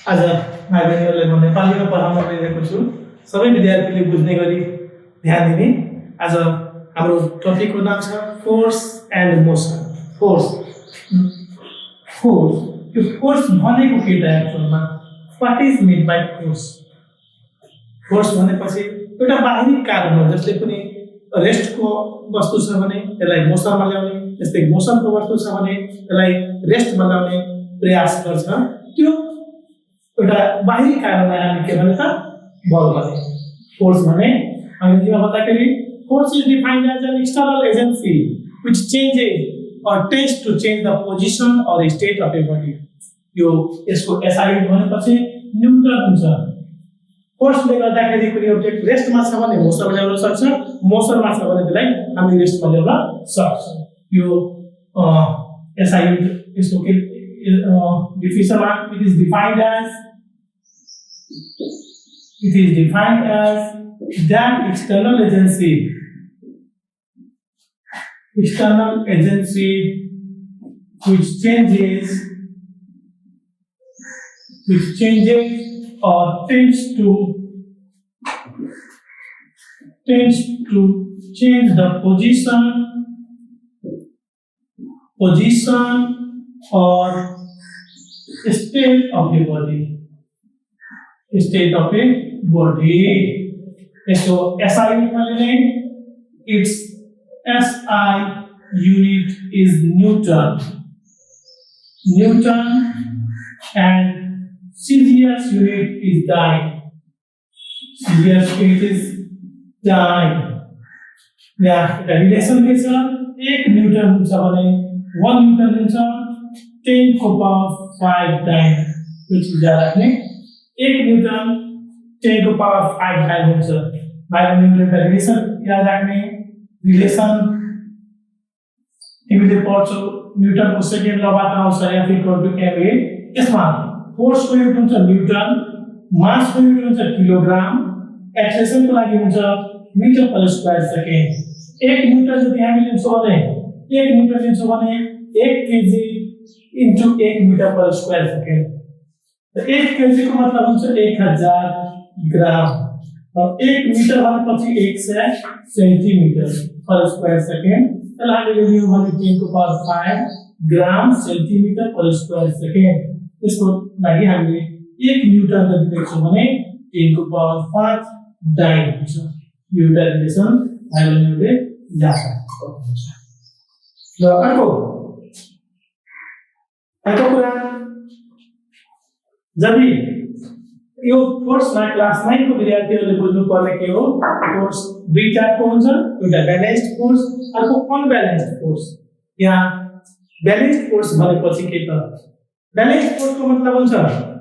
आज भाइ बहिनीहरुलाई म नेपालीमा पढाउन गइरहेको छु। सबै विद्यार्थीले बुझ्ने गरी ध्यान दिने। आज हाम्रो टपिकको नाम छ फोर्स एन्ड मोसन। फोर्स यो फोर्स भनेको के त एक्चुअलमा? What is mean by force? Force भनेपछि एउटा बाहिरी कारण हो जसले कुनै रेस्टको वस्तु छ भने त्यसलाई मोसनमा ल्याउने, त्यस्तै मोसनको वस्तु छ भने त्यसलाई रेस्टमा ल्याउने प्रयास गर्छ। त्यो एउटा बाहिरी कारणलाई हामी के भन्छ? बल भने। फोर्स भने अंग्रेजीमा भन्दाखेरि force is defined as an external agency which changes or tends to change the position or state of a body। यो यसको एसआई भनेपछि न्यूट्रन हुन्छ। फोर्सले गर्दाखेरि कुनै ऑब्जेक्ट रेस्टमा छ भने मोसनमा ल्याउन सक्छ, मोसनमा छ भने त्यसलाई हामी रेस्टमा ल्याउन सक्छ। यो एसआई यसको के डिफिनेसनमा it is defined as that external agency which changes or tends to change the position or state of a body। So SI its SI unit is Newton and CGS unit is dyne। CGS unit is dyne। यहाँ relation के छ? 1 Newton हुन्छ भने 1 Newton हुन्छ 10 को power 5 dyne। which is राख्ने 1 Newton 10 को power 5 dyne हुन्छ। बाइ न्यूटन का रिलेसन याद राख्ने। रिलेसन तिमीले पढ्छौ न्यूटन को सेकेन्ड लबाट आउँछ F = ma। यसमा फोर्स को युनिट हुन्छ न्यूटन, मास को युनिट हुन्छ किलोग्राम, एक्सेलरेशन को लागि हुन्छ मीटर पर स्क्वायर सेकेन्ड। 1 न्यूटन जति हामी लिन्छौँ भने 1 न्यूटन लिन्छौँ भने 1 केजी इन्टु 1 मीटर पर स्क्वायर सेकेन्ड। 1 केजी को मतलब हुन्छ 1000 ग्राम और 1 मीटर भनेपछि 100 सेन्टिमिटर पर स्क्वायर सेकेन्ड। त्यसलाई हामीले लियौं भने 10 को पावर 5 ग्राम सेन्टिमिटर पर स्क्वायर सेकेन्ड। यसको लागि हामीले 1 न्यूटन जति लेख्छौं भने 10 को पावर 5 डाइन हुन्छ। यो एउटा रिलेसन हामीले याद राख्नुपर्छ। ल अर्को कुरा जब यो फोर्समा क्लास 9 को विद्यार्थीहरूले बुझ्नु पर्ने के हो? फोर्स दुई टाइपको हुन्छ, एउटा ब्यालेन्स्ड फोर्स, अर्को अनब्यालेन्स्ड फोर्स। यहाँ ब्यालेन्स्ड फोर्स भनेपछि के त? ब्यालेन्स्ड फोर्सको मतलब हुन्छ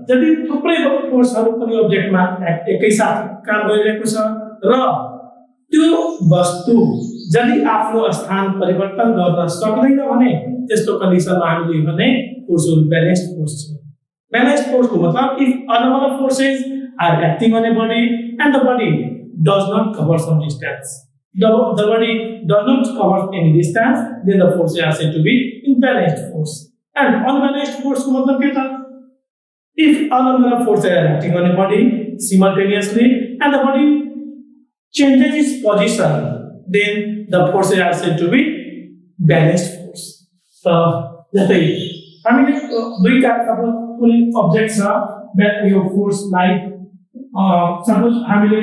जति थुप्रै फोर्सहरू कुनै अब्जेक्टमा एकैसाथ काम गरिरहेको छ र त्यो वस्तु यदि आफ्नो स्थान परिवर्तन गर्न सक्दैन भने त्यस्तो कन्डिसनमा हामीले भने फोर्स ब्यालेन्स्ड फोर्स छ। Balanced force को मतलब if a number of forces are acting on a body and the body does not cover some distance, the body does not cover any distance, then the forces are said to be imbalanced force। And unbalanced force को मतलब क्या था? If a number of forces are acting on a body simultaneously and the body changes its position, then the forces are said to be balanced force। So जस्तै हामीले दुईटा suppose कुनै object छ यो force like suppose हामीले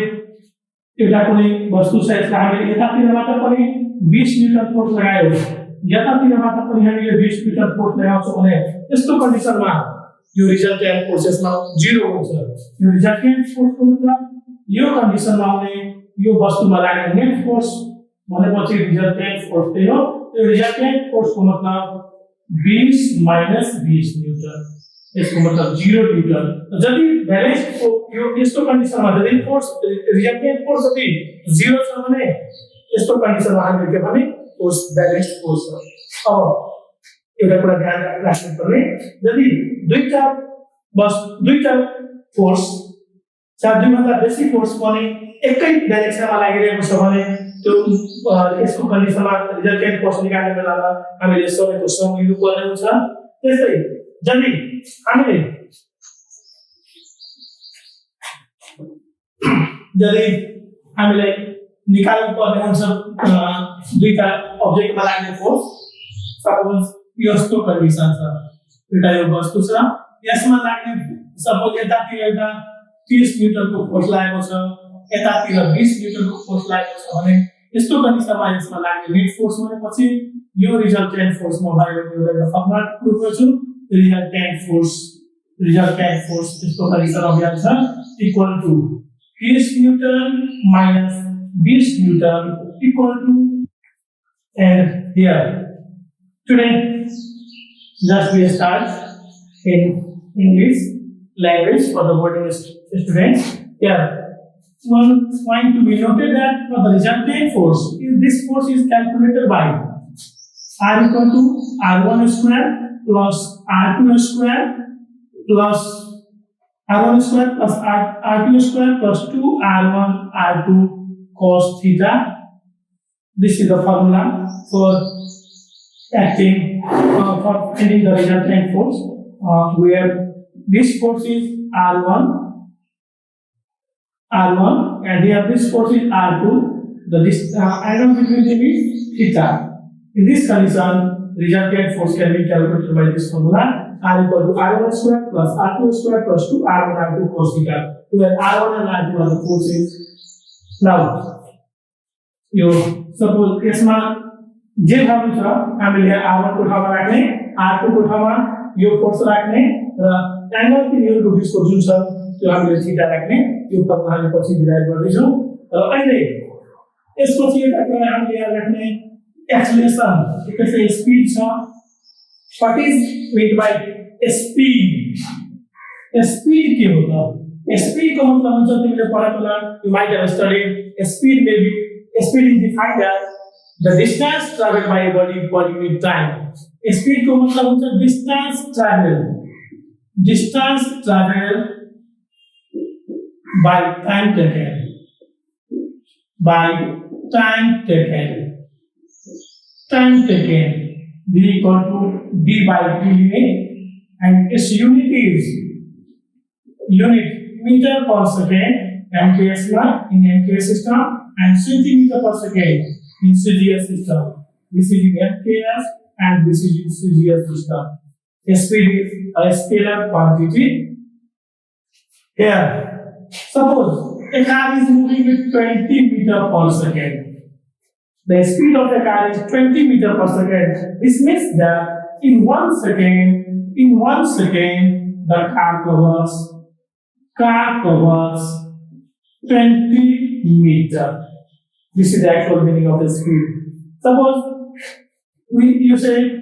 एउटा कुनै वस्तु छ यसलाई हामीले यतातिरबाट पनि 20 न्यूटन फोर्स लगायो, यतातिरबाट पनि हामीले 20 न्यूटन फोर्स लगाउँछौँ भने यस्तो कन्डिसनमा यो रिजल्टेन्ट फोर्सेसमा 0 हुन्छ। यो रिजल्टेन्ट फोर्सको मतलब यो कन्डिसनमा आउने यो वस्तुमा लाग्ने नेट फोर्स भनेपछि रिजल्टेन्ट फोर्स त्यही हो। यो रिजल्टेन्ट फोर्सको मतलब 20 माइनस 20 न्यूटन, इसको मतलब 0 न्यूटन। यदि बैलेंस यो यस्तो कन्डिसनमा यदि फोर्स रिजल्टेन्ट फोर्स यदि 0 छ भने यस्तो कन्डिसनमा हामीले के भने फोर्स बैलेंस्ड फोर्स छ। अब एउटा कुरा ध्यान राख्नुपर्ने यदि दुईटा फोर्स चाहे दुईभन्दा बेसी फोर्स पनि एकै डाइरेक्सनमा लागिरहेको छ भने त्यो यसको कन्डिसनमा रिजल्टेन्ट फोर्स निकाल्ने बेलामा हामीले सबैको सम लिनु पर्ने हुन्छ। त्यसै यदि हामीले जसले हामीले निकाल्नु पर्ने हुन्छ दुईटा अब्जेक्टमा लाग्ने फोर्स सपोज यस्तो कन्डिसन छ एउटा यो वस्तु छ यसमा लाग्ने सपोज यतातिर एउटा 30 न्यूटनको फोर्स लागेको छ यतातिर 20 न्यूटनको फोर्स लागेको छ भने यस्तो कन्डिसनमा यसमा लाग्ने नेट फोर्स भनेपछि यो रिजल्टेन्ट फोर्स म बाहिर एउटा फर्मुला प्रुभ गर्छु रिजल्टेन्ट फोर्स यस्तो कन्डिसनमा बन्छ equal to 30 newton minus 20 Newton equal to, and here today just we start in English language for the boarding students. Here one point to be noted that for the resultant force, this force is calculated by R equal to R1 square plus R2 square plus R1 square plus R2 square plus 2R1 R2 cos theta. This is the formula for acting for finding the resultant force, where this force is R1 and here this force is R2. The angle between them is theta. In this condition, resultant force can be calculated by this formula. R equal to R1 square plus R2 square plus 2R1 R2 cos theta, where R1 and R2 are the forces. Now, you suppose यसमा जे भाग छ हामीले R1 को ठाउँमा राख्ने R2 को ठाउँमा यो force राख्ने र एंगल तिनीहरुको बीचको जुन छ त्यो हामीले थीटा राख्ने यो फर्मुलाले पछि डिराइभ गर्दैछौं र अहिले यसपछि एउटा कुरा हामीले यहाँ राख्ने एक्सेलरेसन त्यसै स्पिड छ what is meant by speed speed के हो त speed को मतलब हुन्छ तिमीले पढेको होला you might have studied speed is defined as the distance traveled by a body per unit time. Speed को मतलब हुन्छ distance traveled by time taken v equal to d by t and its unit is meter per second MKS in MKS system and centimeter per second in CGS system. This is in MKS and this is in CGS system. Speed is a scalar quantity. Here, suppose a car is moving with 20 meter per second. The speed of a car is 20 meter per second. This means that in 1 second, the car covers 20 meter. This is the actual meaning of the speed. Suppose you say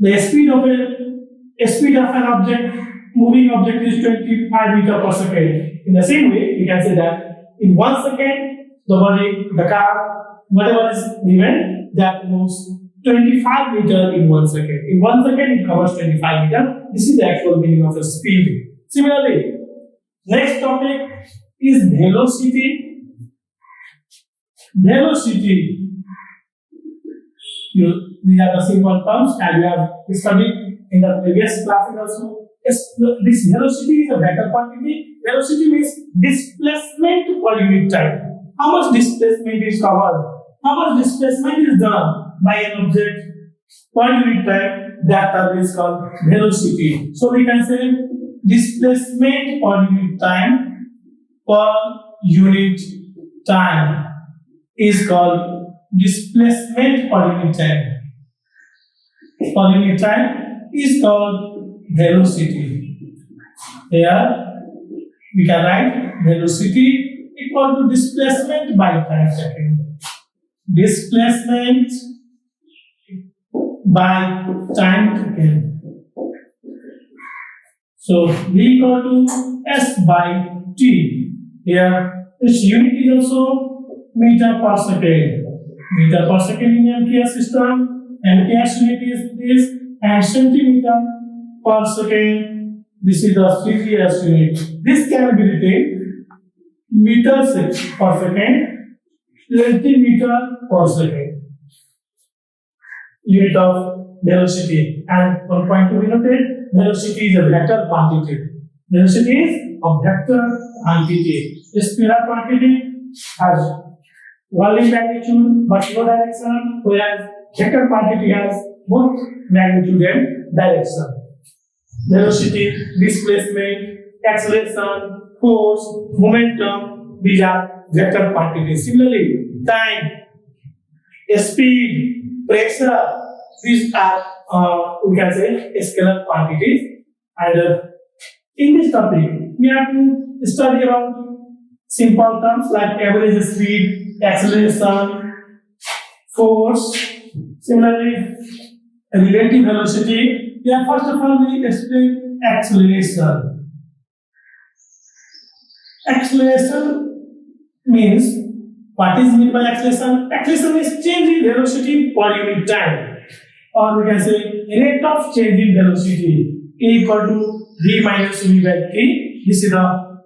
the speed of an object, moving object is 25 meter per second. In the same way, we can say that in 1 second, the car, whatever is given, that moves 25 meter in 1 second. In 1 second, it covers 25 meter. This is the actual meaning of the speed. Similarly, next topic is velocity. These are the simple terms and we have studied in the previous classes also. This velocity is a vector quantity. Velocity means displacement per unit time. How much displacement is covered? How much displacement is done by an object per unit time? That term is called velocity. So we can say displacement per unit time is called displacement per unit time. Per unit time is called velocity. Here we can write velocity equal to displacement by time taken. Displacement by time taken. So v equal to s by t. Here its unit is also meter per second. Meter per second in MKS system. MKS unit is this, and centimeter per second. This is the CGS unit. This can be written meters per second, centimeter per second. Unit of velocity. And one point to be noted: velocity is a vector quantity. Velocity is a vector quantity. Scalar quantity has only magnitude but no direction, whereas vector quantity has both magnitude and direction. Velocity, displacement, acceleration, force, momentum, these are vector quantities. Similarly, time, speed, pressure, these are we can say scalar quantities. And in this topic, we have to study about simple terms like average speed, acceleration, force. Similarly, relative velocity. Yeah, first of all, we explain acceleration. Acceleration means, what is meant by acceleration? Acceleration is change in velocity per unit time, or we can say rate of change in velocity A equal to v minus v by t. This is the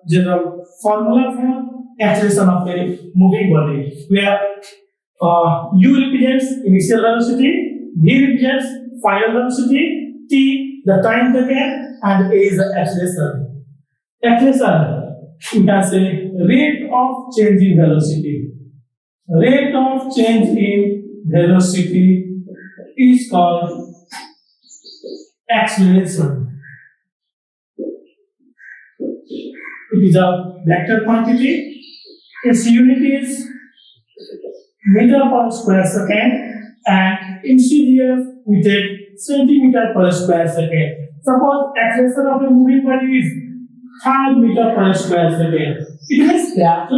general formula for acceleration of a moving body, where u represents initial velocity, v represents final velocity, t the time taken, and a is the acceleration. Acceleration, we can say rate of change in velocity. Rate of change in velocity is called acceleration. It is a vector quantity. Its unit is meter per square second, and in CGS we take centimeter per square second. Suppose acceleration of a moving body is 5 meter per square second. It means that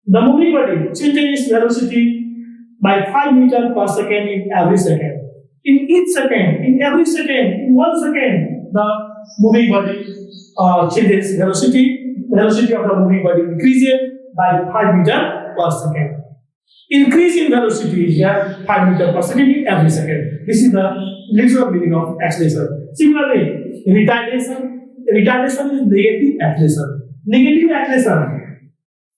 the moving body changes its velocity by 5 meter per second in every second. In each second, in every second, in 1 second, the moving body changes velocity. Velocity of the moving body increases by 5 meter per second. Increase in velocity is here 5 meter per second in every second. This is the literal meaning of acceleration. Similarly, retardation. Retardation is negative acceleration. Negative acceleration,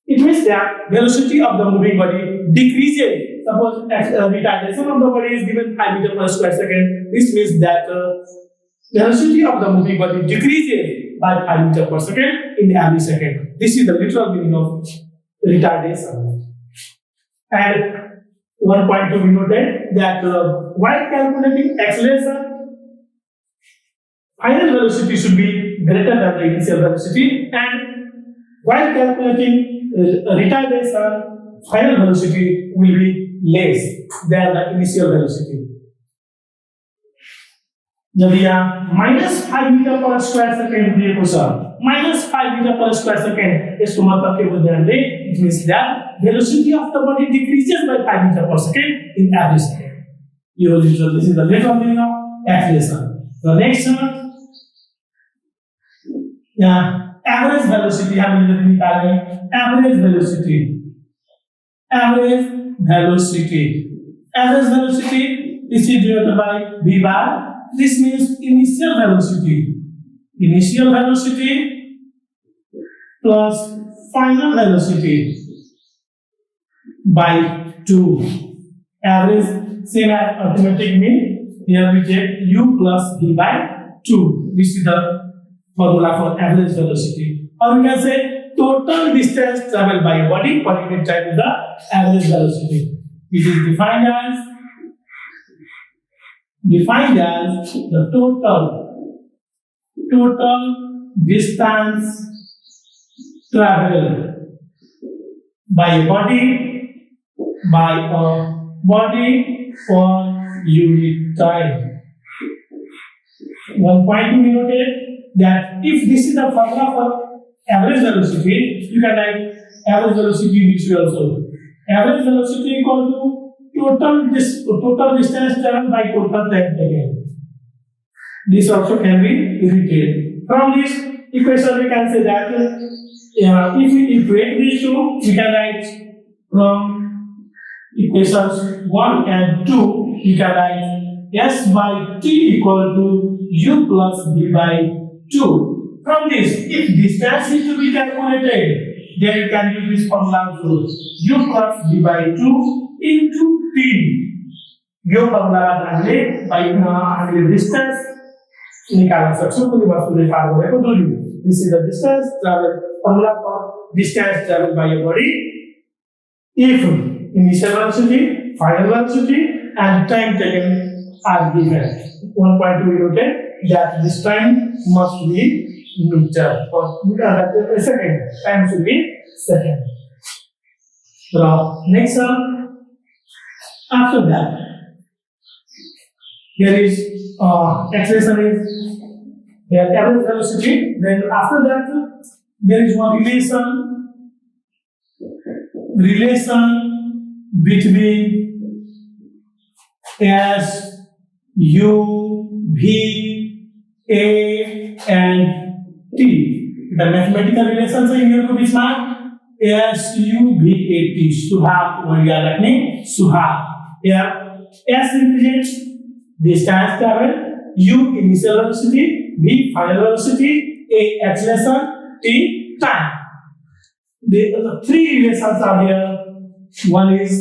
it means that velocity of the moving body decreases. Suppose retardation of the body is given 5 meter per square second. This means that velocity of the moving body decreases by 5 meter per second in every second. This is the literal meaning of retardation. And one point to be noted that while calculating acceleration, final velocity should be greater than the initial velocity, and while calculating retardation, final velocity will be less than the initial velocity. यदि यहाँ -5 metre पर square second दिएको छ, -5 metre per square second, यसको मतलब के हो ध्यान दें, it means that velocity of the body decreases by 5 meter per second in every second. This is the literal meaning of acceleration. The next one, average velocity हम यदि निकालें, average velocity, this is denoted by v bar. This means initial velocity plus final velocity by 2. Average same as arithmetic mean. Here we take u plus v by 2. This is the formula for average velocity. Or we can say total distance traveled by a body per unit time is the average velocity. It is defined as the total distance traveled by a body per unit time. One point to be noted that if this is the formula for average velocity, you can write average velocity in this way also. Average velocity equal to total distance traveled by total time taken. This also can be written. From this equation we can say that if we equate these two, we can write from equations 1 and 2, you can write s by t equal to u plus v by 2. From this, if distance is to be calculated, then you can use this formula to u plus v by 2 into t. यो फर्मुलाबाट हामीले distance निकाल्न सक्छौं कुनै वस्तुले पार गरेको दूरी. This is the distance traveled, formula for distance traveled by a body if initial velocity, final velocity, and time taken are given. One point we noted that this time must be meter or second. Time should be second. Now, next one. After that, here is acceleration is the average velocity. Then after that, there is one relation between S, U, V, A, and T. The mathematical relations are here to be smart. S, U, V, A, T. Suha, what we are writing? Suha. Here, S represents distance traveled, U initial velocity, V final velocity, A acceleration, T time. The three relations are here. One is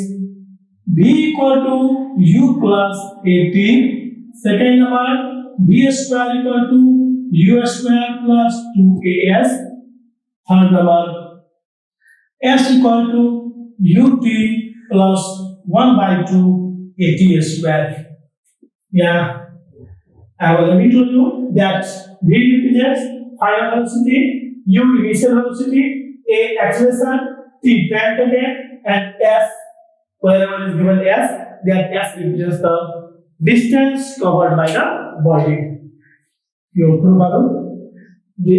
V equal to U plus AT. Second number, V square equal to U square plus 2AS. Third number, S equal to UT plus 1 by 2 AT square. Yeah, I have already told you that V represents final velocity, U initial velocity, A acceleration, T time taken, and S, wherever is given S, that S represents the distance covered by the body. You prove the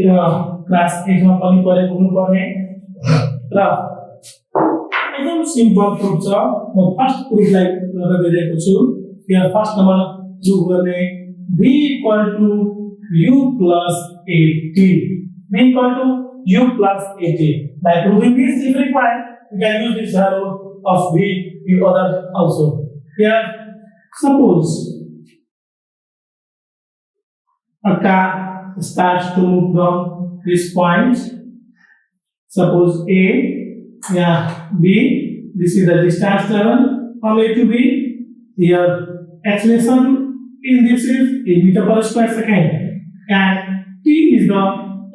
class example for a simple proof. The first proof like here first number proof V equal to U plus AT. V equal to U plus AT. By proving this, if required, we can use this value of V in other also. Here, suppose a car starts to move from this point. Suppose A, B. This is the distance travel from A to B. Here, acceleration in this is in meter per square second, and T is the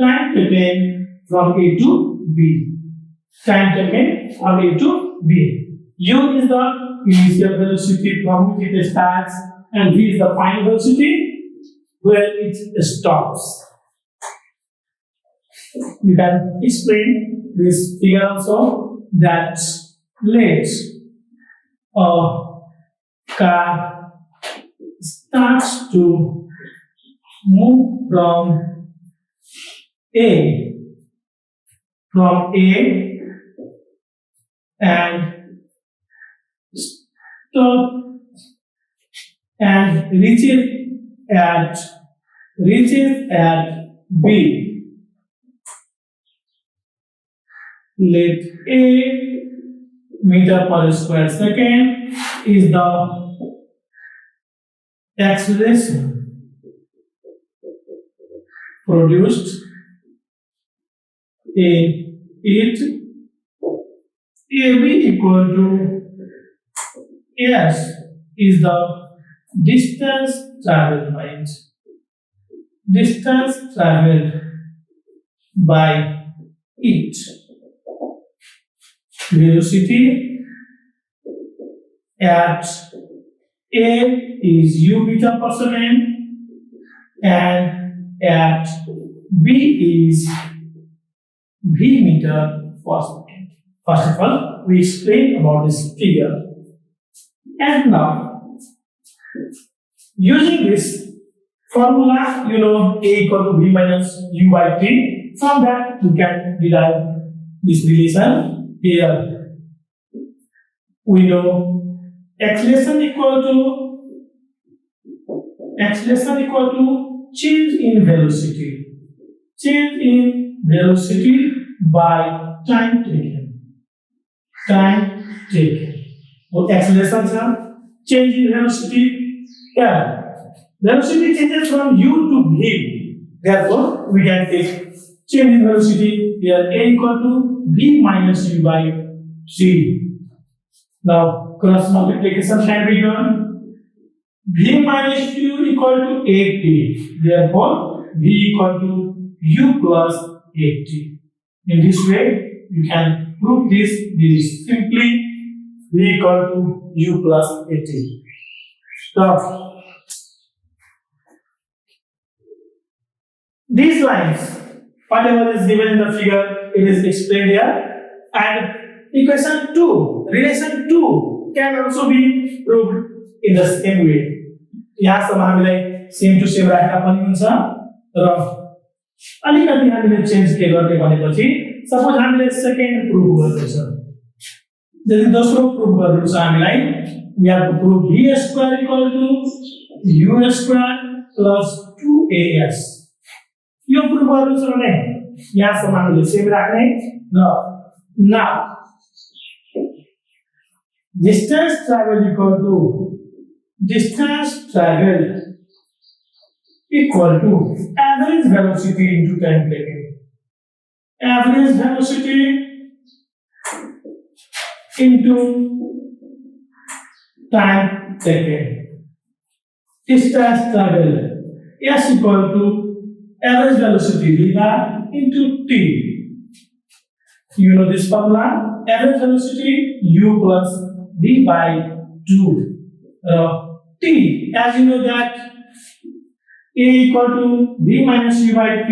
time taken from A to B. Time taken from A to B. U is the initial velocity from which it starts, and V is the final velocity where it stops. You can explain this figure also that let a car starts to move from A and stop and reaches at B. Let A meter per square second is the acceleration produced in it. AB equal to S is the distance traveled by it. Distance traveled by it. Velocity at A is U meter per second and at B is V meter per second. First of all, we explain about this figure. And now, using this formula, you know A equal to V minus U by T. From that, you can derive this relation. Here, we know acceleration equal to change in velocity. Change in velocity by time taken. Time taken. So acceleration are change in velocity. Yeah. Velocity changes from U to V. Therefore, we can take change in velocity here A equal to V minus U by G. Now, cross multiplication can be done. V minus U equal to AT. Therefore, V equal to u plus at. In this way, you can prove this. This is simply v equal to u plus at. So, these lines, whatever is given in the figure, it is explained here. And equation 2, relation 2 can also be proved in the same way. यहाँ सब हामीलाई same to same राख्न पनि हुन्छ र अलिकति हामीले change के गर्ने भनेपछि सपोज हामीले सेकेन्ड प्रुफ गर्नु छ, यदि दोस्रो प्रुफ गर्नु छ हामीलाई we have to prove v square equal to u square plus 2as. Yo proof गर्नु छ भने यहाँ सम्म हामीले सेम राख्ने र now distance travel equal to average velocity into time taken. Average velocity into time taken. Distance travel s equal to average velocity v bar into t. You know this formula, average velocity u plus v by 2. T, as you know that a equal to v minus u by t,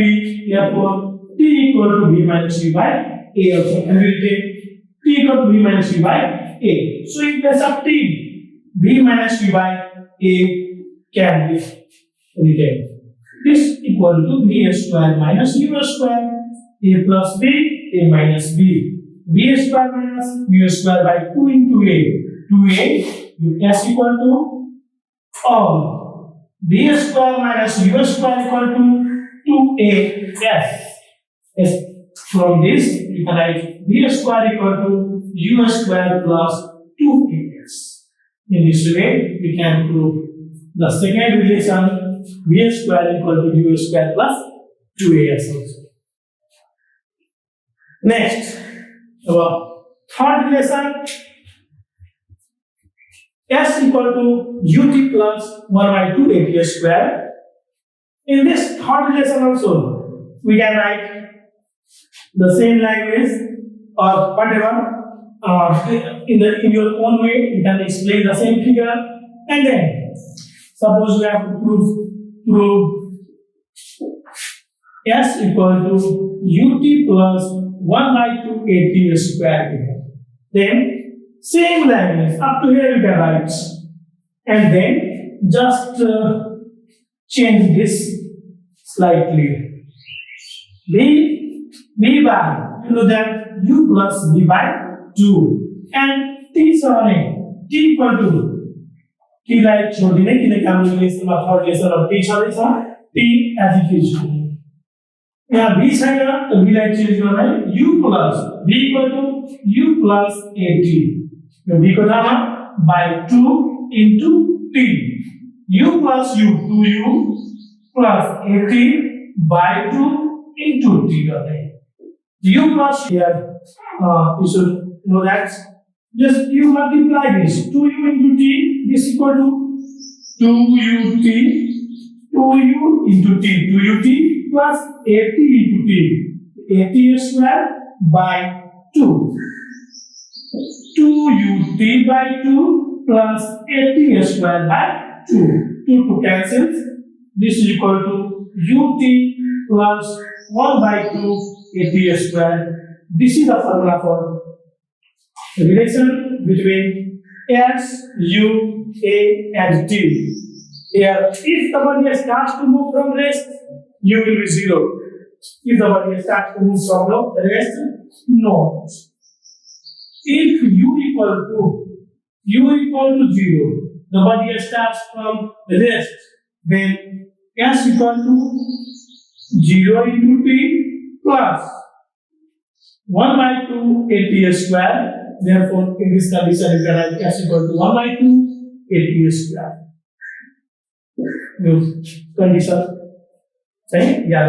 therefore t equal to v minus u by a also, and we will take t equal to v minus u by a. So in place of t, v minus u by a can be written. This equal to v square minus u square, a plus b, a minus b. V square minus u square by 2 into a. 2a, s equal to all. V square minus u square equal to 2as. Yes. From this, you can write v square equal to u square plus 2as. In this way, we can prove the second relation, v square equal to u square plus 2as also. Next, our third relation, s equal to ut plus 1 by 2 at square. In this third relation also, we can write the same language or whatever in your own way. You can explain the same figure, and then suppose we have to prove s equal to ut plus 1 by 2 at square. Then same language up to here you can write, and then just change this slightly. V by, you know that u plus v by 2, and t surrounding t equal to t like छोडिने किनकि हाम्रो रिलेसनमा third relation of t छँदैछ, t as it is. यहाँ v छैन त v लाई change गर्न u plus v equal to u plus at. Yo v को ठाउँमा by 2 into t. u plus u 2u plus at by 2 into t गर्ने. u plus here you should know that just you multiply this 2u into t, this equal to 2ut 2u into t, 2ut plus at into t, at square by 2, 2ut by 2 plus at square by 2, 2 cancels, this is equal to ut plus 1 by 2 at square. This is the formula for relation between s, u, a and t. Here, if the body starts to move from rest, u will be 0. If the body starts to move from rest, no. If u equal to 0, the body starts from rest, then s equal to 0 into t plus 1 by 2 at square. Therefore, in this condition, you can write s equal to 1 by 2 at square. New condition. Say, yeah,